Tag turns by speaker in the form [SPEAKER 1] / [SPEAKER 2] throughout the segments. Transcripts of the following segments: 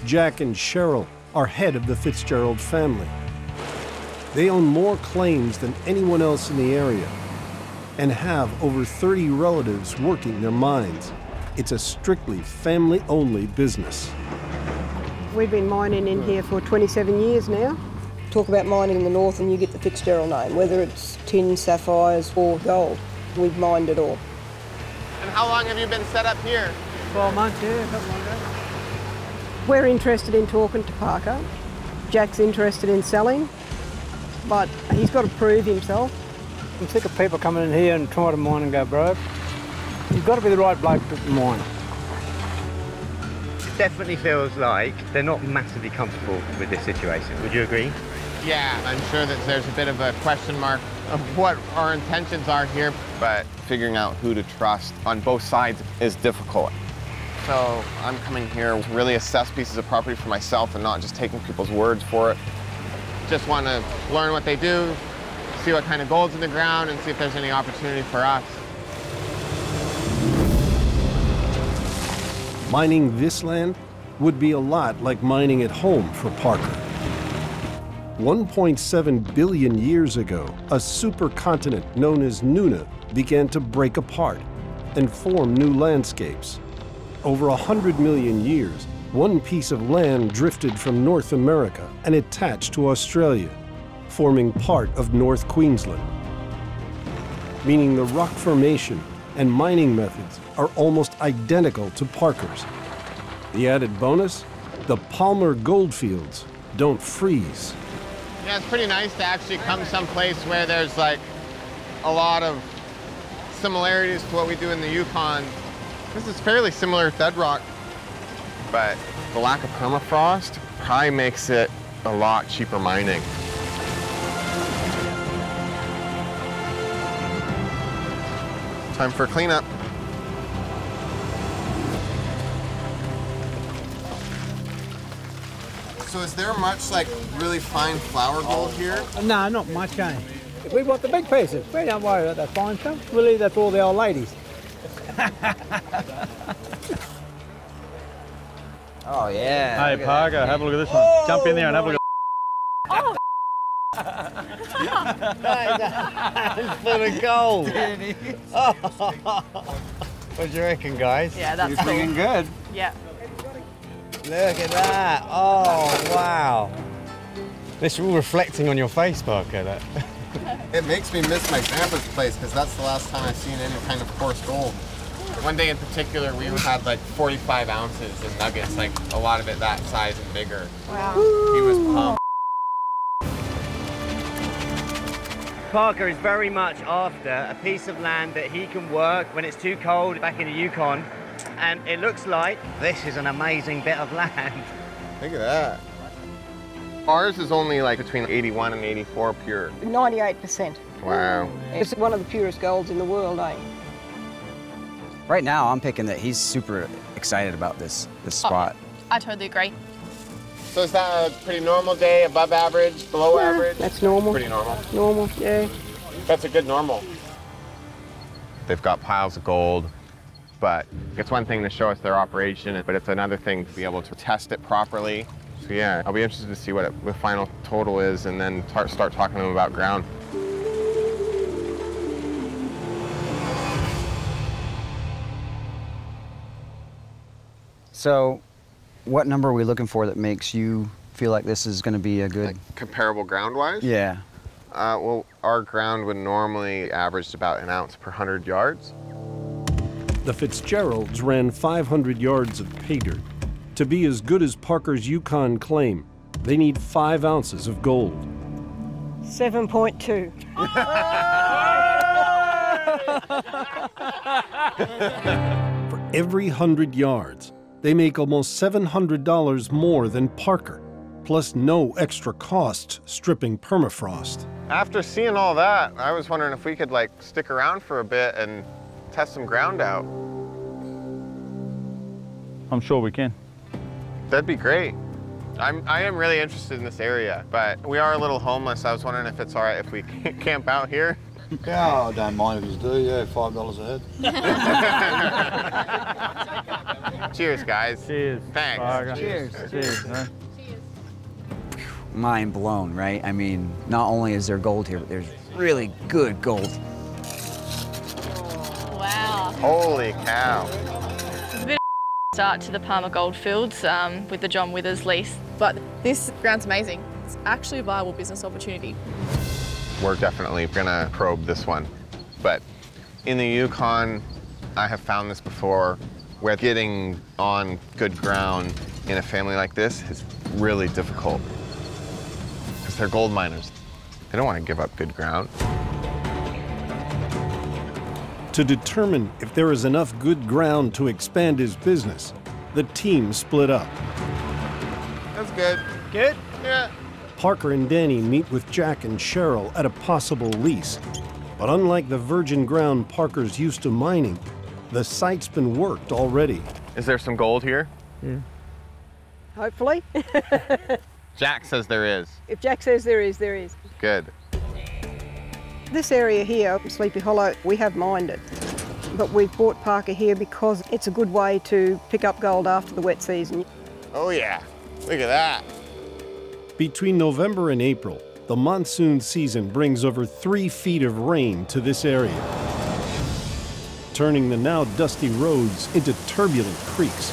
[SPEAKER 1] Jack and Cheryl are head of the Fitzgerald family. They own more claims than anyone else in the area and have over 30 relatives working their mines. It's a strictly family-only business.
[SPEAKER 2] We've been mining in here for 27 years now. Talk about mining in the north and you get the Fitzgerald name, whether it's tin, sapphires or gold. We've mined it all.
[SPEAKER 3] And how long have you been set up here?
[SPEAKER 4] 4 months, yeah, something like that.
[SPEAKER 2] We're interested in talking to Parker. Jack's interested in selling, but he's got to prove himself.
[SPEAKER 4] I'm sick of people coming in here and trying to mine and go broke. You've got to be the right bloke to mine.
[SPEAKER 5] It definitely feels like they're not massively comfortable with this situation. Would you agree?
[SPEAKER 3] Yeah, I'm sure that there's a bit of a question mark of what our intentions are here, but figuring out who to trust on both sides is difficult. So I'm coming here to really assess pieces of property for myself and not just taking people's words for it. Just want to learn what they do, see what kind of gold's in the ground, and see if there's any opportunity for us.
[SPEAKER 1] Mining this land would be a lot like mining at home for Parker. 1.7 billion years ago, a supercontinent known as Nuna began to break apart and form new landscapes. Over 100 million years, one piece of land drifted from North America and attached to Australia, forming part of North Queensland. Meaning the rock formation and mining methods are almost identical to Parker's. The added bonus, the Palmer goldfields don't freeze.
[SPEAKER 3] Yeah, it's pretty nice to actually come someplace where there's like a lot of similarities to what we do in the Yukon. This is fairly similar bedrock, but the lack of permafrost probably makes it a lot cheaper mining. Time for cleanup. So is there much like really fine flour gold here?
[SPEAKER 4] No, not much, eh? If we want the big pieces, we don't worry about that fine stuff. We leave that for all the old ladies.
[SPEAKER 6] Oh, yeah.
[SPEAKER 7] Hey, Parker, have a look at this one. Jump in there and have a look at
[SPEAKER 5] Full of gold. What do you reckon, guys?
[SPEAKER 6] Yeah, that's
[SPEAKER 5] You're looking good.
[SPEAKER 6] Yeah.
[SPEAKER 5] Look at that. Oh, wow. This is all reflecting on your face, Parker. That.
[SPEAKER 3] It makes me miss my grandpa's place because that's the last time I've seen any kind of coarse gold. One day in particular, we had like 45 ounces in nuggets, like a lot of it that size and bigger.
[SPEAKER 6] Wow.
[SPEAKER 3] He was pumped.
[SPEAKER 5] Parker is very much after a piece of land that he can work when it's too cold back in the Yukon. And it looks like this is an amazing bit of land.
[SPEAKER 3] Look at that. Ours is only like between 81 and 84 pure.
[SPEAKER 2] 98%.
[SPEAKER 3] Wow.
[SPEAKER 2] It's one of the purest golds in the world, eh?
[SPEAKER 6] Right now, I'm picking that he's super excited about this spot.
[SPEAKER 8] I totally agree.
[SPEAKER 3] So is that a pretty normal day, above average, below average?
[SPEAKER 2] That's normal.
[SPEAKER 3] Pretty normal.
[SPEAKER 2] Normal, yeah.
[SPEAKER 3] That's a good normal. They've got piles of gold, but it's one thing to show us their operation, but it's another thing to be able to test it properly. So yeah, I'll be interested to see what the final total is and then start talking to them about ground.
[SPEAKER 6] So, what number are we looking for that makes you feel like this is going to be a good...
[SPEAKER 3] Like comparable ground-wise?
[SPEAKER 6] Yeah.
[SPEAKER 3] Well, our ground would normally average about an ounce per 100 yards.
[SPEAKER 1] The Fitzgeralds ran 500 yards of pay dirt. To be as good as Parker's Yukon claim, they need 5 ounces of gold.
[SPEAKER 2] 7.2.
[SPEAKER 1] For every 100 yards, they make almost $700 more than Parker, plus no extra costs stripping permafrost.
[SPEAKER 3] After seeing all that, I was wondering if we could like stick around for a bit and test some ground out.
[SPEAKER 7] I'm sure we can.
[SPEAKER 3] That'd be great. I am really interested in this area, but we are a little homeless. I was wondering if it's all right if we camp out here.
[SPEAKER 9] Yeah, I don't mind if you do, yeah, $5 a head.
[SPEAKER 3] Cheers, guys.
[SPEAKER 7] Cheers.
[SPEAKER 3] Thanks.
[SPEAKER 7] Parker. Cheers. Man.
[SPEAKER 6] Mind blown, right? I mean, not only is there gold here, but there's really good gold.
[SPEAKER 8] Wow.
[SPEAKER 3] Holy cow.
[SPEAKER 8] It's a bit of a start to the Palmer Goldfields with the John Withers lease.
[SPEAKER 9] But this ground's amazing. It's actually a viable business opportunity.
[SPEAKER 3] We're definitely gonna probe this one. But in the Yukon, I have found this before, where getting on good ground in a family like this is really difficult. Because they're gold miners. They don't want to give up good ground.
[SPEAKER 1] To determine if there is enough good ground to expand his business, the team split up.
[SPEAKER 3] That's good.
[SPEAKER 5] Good?
[SPEAKER 3] Yeah.
[SPEAKER 1] Parker and Danny meet with Jack and Cheryl at a possible lease. But unlike the virgin ground Parker's used to mining, the site's been worked already.
[SPEAKER 3] Is there some gold here?
[SPEAKER 2] Yeah. Hopefully.
[SPEAKER 3] Jack says there is.
[SPEAKER 2] If Jack says there is, there is.
[SPEAKER 3] Good.
[SPEAKER 2] This area here, Sleepy Hollow, we have mined it. But we've bought Parker here because it's a good way to pick up gold after the wet season.
[SPEAKER 3] Oh yeah, look at that.
[SPEAKER 1] Between November and April, the monsoon season brings over 3 feet of rain to this area, turning the now dusty roads into turbulent creeks.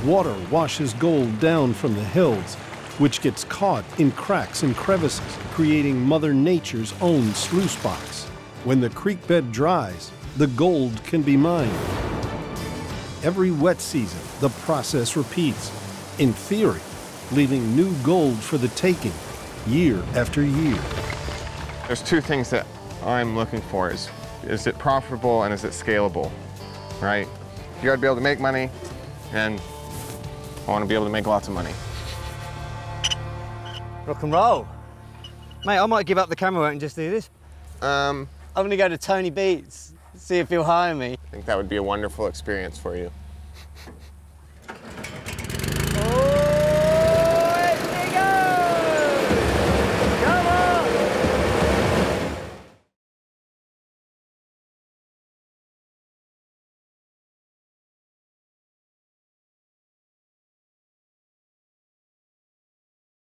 [SPEAKER 1] Water washes gold down from the hills, which gets caught in cracks and crevices, creating Mother Nature's own sluice box. When the creek bed dries, the gold can be mined. Every wet season, the process repeats, in theory, leaving new gold for the taking, year after year.
[SPEAKER 3] There's 2 things that I'm looking for. Is it profitable and is it scalable, right? You gotta be able to make money, and I wanna be able to make lots of money.
[SPEAKER 5] Rock and roll. Mate, I might give up the camera work and just do this. I'm gonna go to Tony Beats, see if he'll hire me.
[SPEAKER 3] I think that would be a wonderful experience for you.